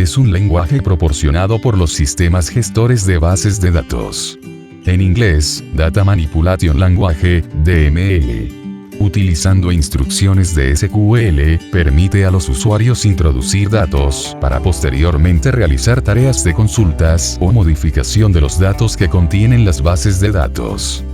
es un lenguaje proporcionado por los sistemas gestores de bases de datos. En inglés, Data Manipulation Language, DML. Utilizando instrucciones de SQL, permite a los usuarios introducir datos, para posteriormente realizar tareas de consultas o modificación de los datos que contienen las bases de datos.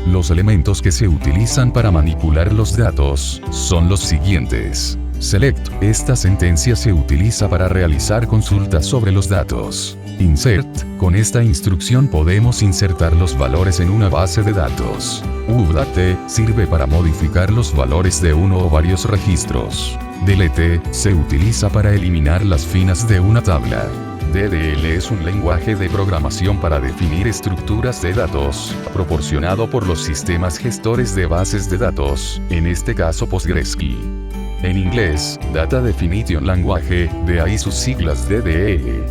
Los elementos que se utilizan para manipular los datos son los siguientes. Select. Esta sentencia se utiliza para realizar consultas sobre los datos. Insert. Con esta instrucción podemos insertar los valores en una base de datos. Update. Sirve para modificar los valores de uno o varios registros. Delete. Se utiliza para eliminar las finas de una tabla. DDL es un lenguaje de programación para definir estructuras de datos, proporcionado por los sistemas gestores de bases de datos, en este caso PostgreSQL. En inglés, Data Definition Language, de ahí sus siglas DDL.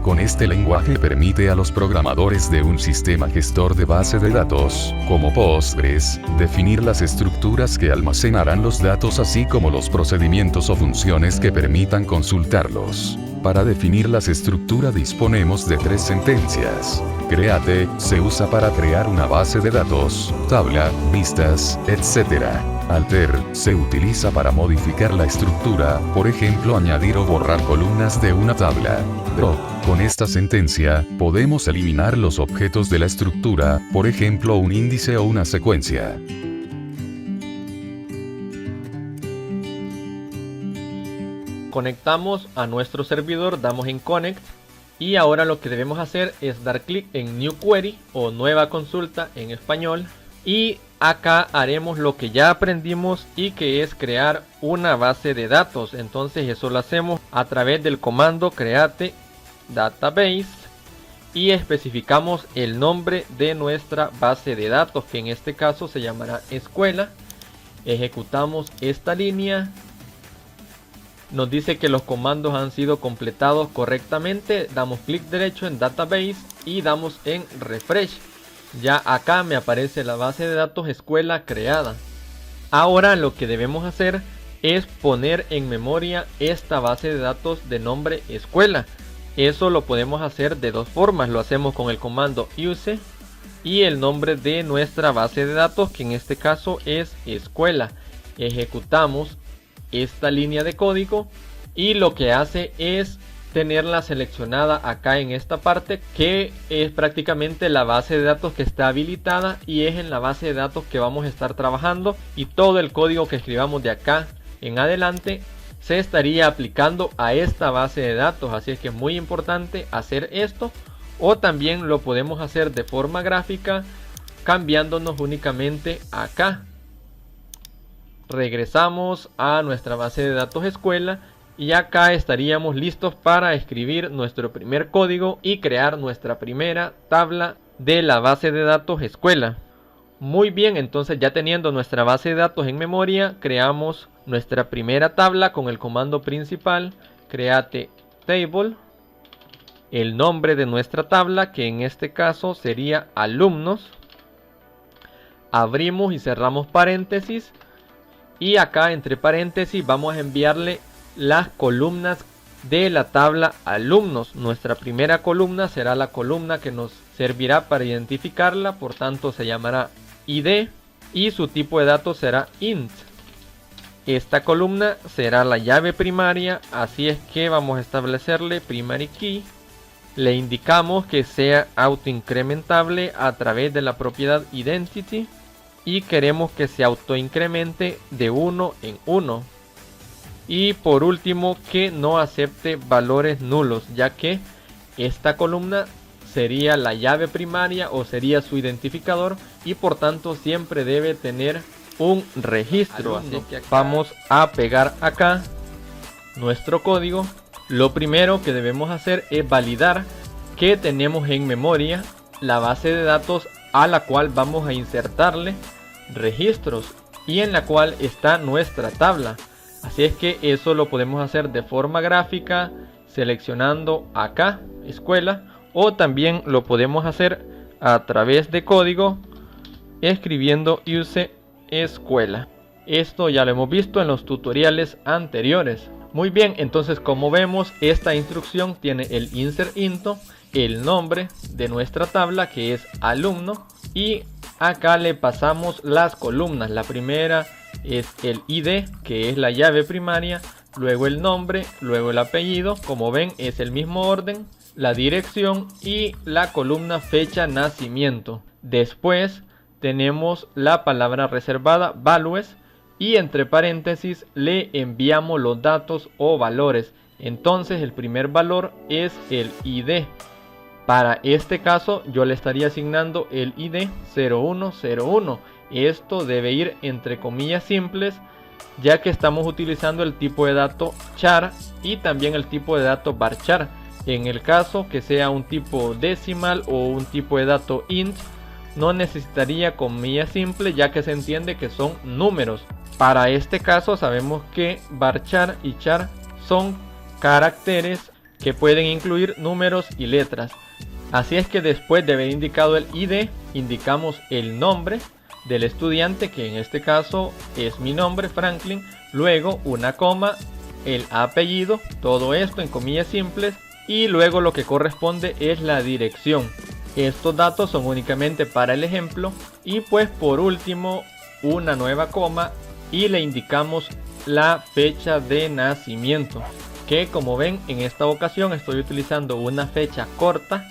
Con este lenguaje permite a los programadores de un sistema gestor de base de datos, como Postgres, definir las estructuras que almacenarán los datos así como los procedimientos o funciones que permitan consultarlos. Para definir las estructuras disponemos de 3 sentencias. Create, se usa para crear una base de datos, tabla, vistas, etc. Alter, se utiliza para modificar la estructura, por ejemplo añadir o borrar columnas de una tabla. Drop, con esta sentencia, podemos eliminar los objetos de la estructura, por ejemplo un índice o una secuencia. Conectamos a nuestro servidor, damos en Connect y ahora lo que debemos hacer es dar clic en New Query o Nueva Consulta en español y acá haremos lo que ya aprendimos y que es crear una base de datos. Entonces eso lo hacemos a través del comando create database y especificamos el nombre de nuestra base de datos, que en este caso se llamará escuela. Ejecutamos esta línea. Nos dice que los comandos han sido completados correctamente. Damos clic derecho en Database y damos en Refresh. Ya acá me aparece la base de datos escuela creada. Ahora lo que debemos hacer es poner en memoria esta base de datos de nombre escuela. Eso lo podemos hacer de 2 formas. Lo hacemos con el comando use y el nombre de nuestra base de datos, que en este caso es escuela. Ejecutamos esta línea de código y lo que hace es tenerla seleccionada acá en esta parte, que es prácticamente la base de datos que está habilitada y es en la base de datos que vamos a estar trabajando, y todo el código que escribamos de acá en adelante se estaría aplicando a esta base de datos. Así es que es muy importante hacer esto, o también lo podemos hacer de forma gráfica cambiándonos únicamente acá. Regresamos a nuestra base de datos escuela y acá estaríamos listos para escribir nuestro primer código y crear nuestra primera tabla de la base de datos escuela. Muy bien, entonces ya teniendo nuestra base de datos en memoria, creamos nuestra primera tabla con el comando principal create table, el nombre de nuestra tabla, que en este caso sería alumnos. Abrimos y cerramos paréntesis. Y acá entre paréntesis vamos a enviarle las columnas de la tabla alumnos. Nuestra primera columna será la columna que nos servirá para identificarla, por tanto se llamará ID y su tipo de datos será int. Esta columna será la llave primaria, así es que vamos a establecerle primary key. Le indicamos que sea autoincrementable a través de la propiedad identity. Y queremos que se autoincremente de 1 en 1. Y por último, que no acepte valores nulos, ya que esta columna sería la llave primaria o sería su identificador y por tanto siempre debe tener un registro. Así que vamos a pegar acá nuestro código. Lo primero que debemos hacer es validar que tenemos en memoria la base de datos a la cual vamos a insertarle registros y en la cual está nuestra tabla. Así es que eso lo podemos hacer de forma gráfica seleccionando acá escuela, o también lo podemos hacer a través de código escribiendo use escuela. Esto ya lo hemos visto en los tutoriales anteriores. Muy bien, entonces como vemos, esta instrucción tiene el insert into, el nombre de nuestra tabla que es alumno, y acá le pasamos las columnas. La primera es el ID, que es la llave primaria, luego el nombre, luego el apellido, como ven es el mismo orden, la dirección y la columna fecha nacimiento. Después tenemos la palabra reservada values y entre paréntesis le enviamos los datos o valores. Entonces el primer valor es el ID. Para este caso yo le estaría asignando el ID 0101. Esto debe ir entre comillas simples, ya que estamos utilizando el tipo de dato char y también el tipo de dato varchar. En el caso que sea un tipo decimal o un tipo de dato int, no necesitaría comillas simples, ya que se entiende que son números. Para este caso sabemos que varchar y char son caracteres que pueden incluir números y letras. Así es que después de haber indicado el ID, indicamos el nombre del estudiante, que en este caso es mi nombre, Franklin, luego una coma, el apellido, todo esto en comillas simples, y luego lo que corresponde es la dirección. Estos datos son únicamente para el ejemplo, y pues por último una nueva coma y le indicamos la fecha de nacimiento, que como ven en esta ocasión estoy utilizando una fecha corta,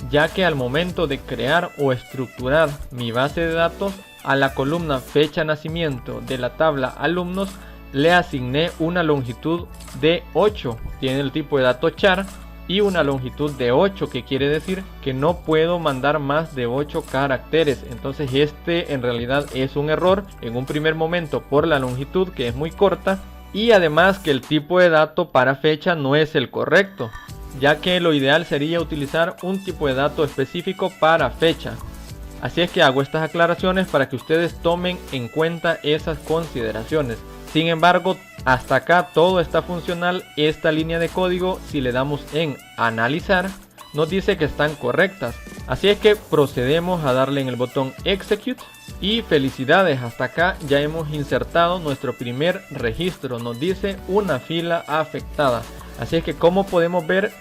ya que al momento de crear o estructurar mi base de datos, a la columna fecha nacimiento de la tabla alumnos le asigné una longitud de 8, tiene el tipo de dato char, y una longitud de 8, que quiere decir que no puedo mandar más de 8 caracteres. Entonces este en realidad es un error en un primer momento por la longitud, que es muy corta, y además que el tipo de dato para fecha no es el correcto, ya que lo ideal sería utilizar un tipo de dato específico para fecha. Así es que hago estas aclaraciones para que ustedes tomen en cuenta esas consideraciones. Sin embargo, hasta acá todo está funcional. Esta línea de código, si le damos en analizar, nos dice que están correctas. Así es que procedemos a darle en el botón execute y felicidades, hasta acá ya hemos insertado nuestro primer registro. Nos dice una fila afectada. Así es que como podemos ver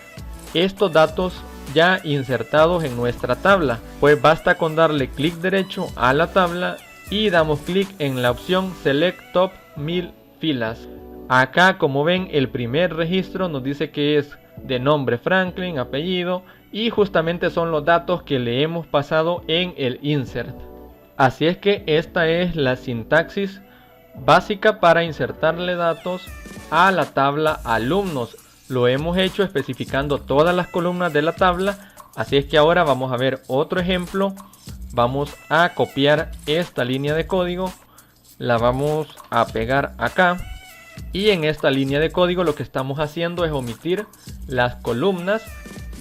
estos datos ya insertados en nuestra tabla, pues basta con darle clic derecho a la tabla y damos clic en la opción Select Top 1000 filas. Acá como ven el primer registro nos dice que es de nombre Franklin, apellido, y justamente son los datos que le hemos pasado en el insert. Así es que esta es la sintaxis básica para insertarle datos a la tabla alumnos. Lo hemos hecho especificando todas las columnas de la tabla. Así es que ahora vamos a ver otro ejemplo. Vamos a copiar esta línea de código, la vamos a pegar acá, y en esta línea de código lo que estamos haciendo es omitir las columnas,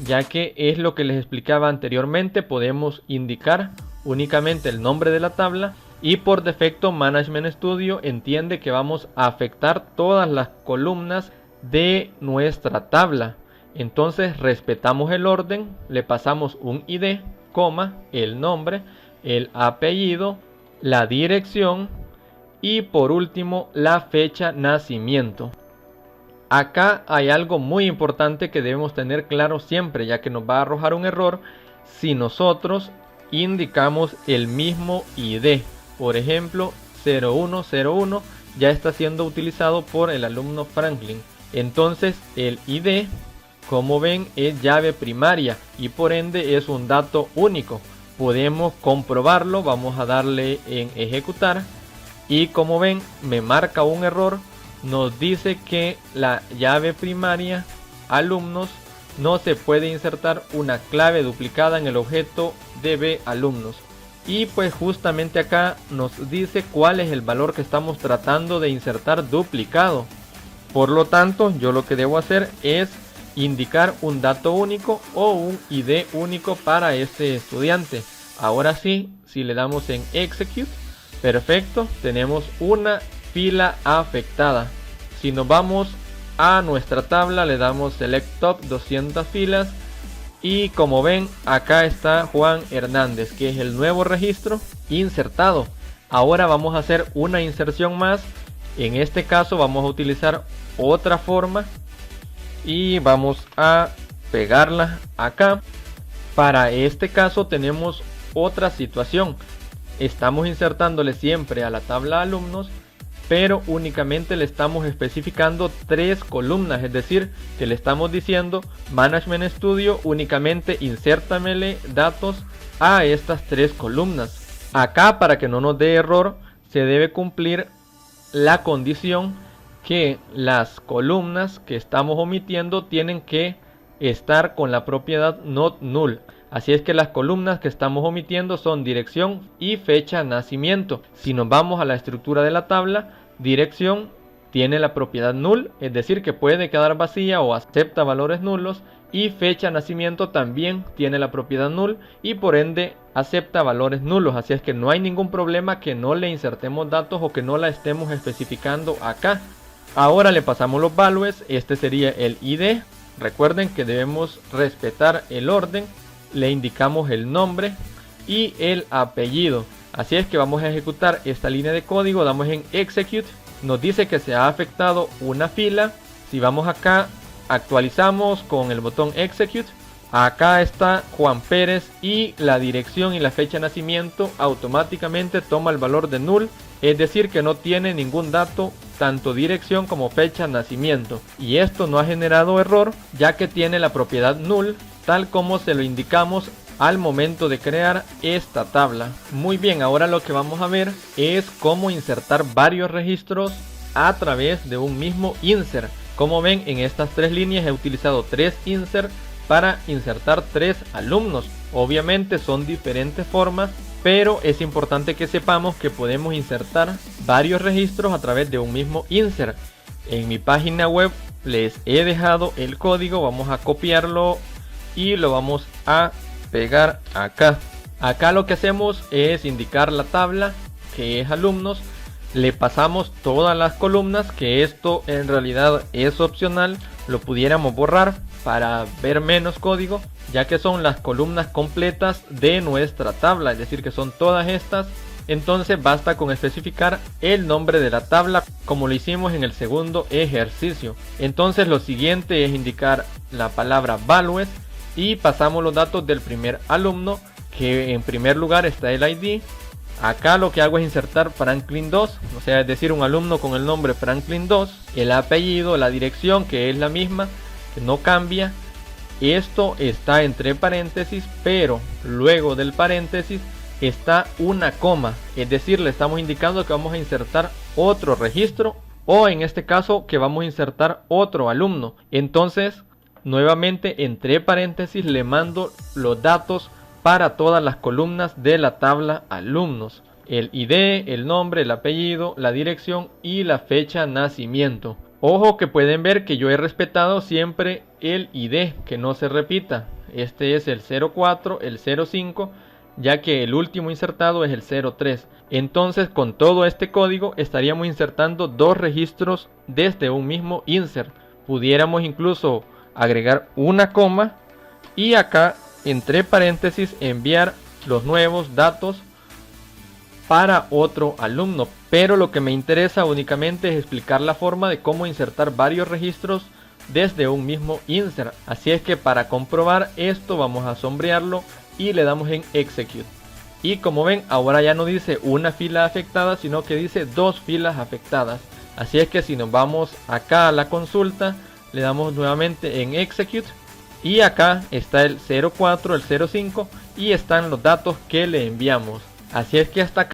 ya que es lo que les explicaba anteriormente. Podemos indicar únicamente el nombre de la tabla y por defecto Management Studio entiende que vamos a afectar todas las columnas de nuestra tabla. Entonces respetamos el orden, le pasamos un ID, coma, el nombre, el apellido, la dirección y por último la fecha nacimiento. Acá hay algo muy importante que debemos tener claro siempre, ya que nos va a arrojar un error si nosotros indicamos el mismo ID. Por ejemplo, 0101 ya está siendo utilizado por el alumno Franklin. Entonces el ID, como ven, es llave primaria y por ende es un dato único. Podemos comprobarlo, vamos a darle en ejecutar y como ven me marca un error. Nos dice que la llave primaria alumnos no se puede insertar una clave duplicada en el objeto db alumnos. Y pues justamente acá nos dice cuál es el valor que estamos tratando de insertar duplicado. Por lo tanto, yo lo que debo hacer es indicar un dato único o un ID único para este estudiante. Ahora sí, si le damos en execute, perfecto, tenemos una fila afectada. Si nos vamos a nuestra tabla, le damos select top 200 filas y como ven acá está Juan Hernández, que es el nuevo registro insertado. Ahora vamos a hacer una inserción más En este caso vamos a utilizar otra forma y vamos a pegarla acá. Para este caso tenemos otra situación. Estamos insertándole siempre a la tabla alumnos, pero únicamente le estamos especificando 3 columnas, es decir, que le estamos diciendo Management Studio únicamente insértamele datos a estas 3 columnas. Acá, para que no nos dé error, se debe cumplir la condición que las columnas que estamos omitiendo tienen que estar con la propiedad not null. Así es que las columnas que estamos omitiendo son dirección y fecha de nacimiento. Si nos vamos a la estructura de la tabla, dirección tiene la propiedad null, es decir que puede quedar vacía o acepta valores nulos, y fecha de nacimiento también tiene la propiedad null y por ende acepta valores nulos. Así es que no hay ningún problema que no le insertemos datos o que no la estemos especificando acá. Ahora le pasamos los values. Este sería el ID. Recuerden que debemos respetar el orden. Le indicamos el nombre y el apellido. Así es que vamos a ejecutar esta línea de código. Damos en execute. Nos dice que se ha afectado una fila. Si vamos acá, actualizamos con el botón execute. Acá está Juan Pérez y la dirección y la fecha de nacimiento automáticamente toma el valor de null. Es decir que no tiene ningún dato, tanto dirección como fecha de nacimiento. Y esto no ha generado error, ya que tiene la propiedad null, tal como se lo indicamos al momento de crear esta tabla. Muy bien, ahora lo que vamos a ver es cómo insertar varios registros a través de un mismo insert. Como ven, en estas 3 líneas he utilizado 3 insert para insertar 3 alumnos. Obviamente son diferentes formas, pero es importante que sepamos que podemos insertar varios registros a través de un mismo insert. En mi página web les he dejado el código, vamos a copiarlo y lo vamos a pegar acá. Acá lo que hacemos es indicar la tabla que es alumnos, le pasamos todas las columnas, que esto en realidad es opcional, lo pudiéramos borrar para ver menos código, ya que son las columnas completas de nuestra tabla, es decir que son todas estas. Entonces basta con especificar el nombre de la tabla como lo hicimos en el segundo ejercicio. Entonces lo siguiente es indicar la palabra values y pasamos los datos del primer alumno, que en primer lugar está el ID. Acá lo que hago es insertar Franklin 2, o sea, es decir, un alumno con el nombre Franklin 2, el apellido, la dirección, que es la misma, que no cambia. Esto está entre paréntesis, pero luego del paréntesis está una coma, es decir, le estamos indicando que vamos a insertar otro registro, o en este caso que vamos a insertar otro alumno. Entonces, nuevamente entre paréntesis le mando los datos para todas las columnas de la tabla alumnos: el ID, el nombre, el apellido, la dirección y la fecha de nacimiento. Ojo que pueden ver que yo he respetado siempre el ID, que no se repita. Este es el 04, el 05, ya que el último insertado es el 03. Entonces con todo este código estaríamos insertando 2 registros desde un mismo insert. Pudiéramos incluso agregar una coma y acá entre paréntesis enviar los nuevos datos para otro alumno, pero lo que me interesa únicamente es explicar la forma de cómo insertar varios registros desde un mismo insert. Así es que para comprobar esto vamos a sombrearlo y le damos en execute. Y como ven, ahora ya no dice una fila afectada, sino que dice 2 filas afectadas. Así es que si nos vamos acá a la consulta, le damos nuevamente en execute y acá está el 04, el 05 y están los datos que le enviamos. Así es que hasta acá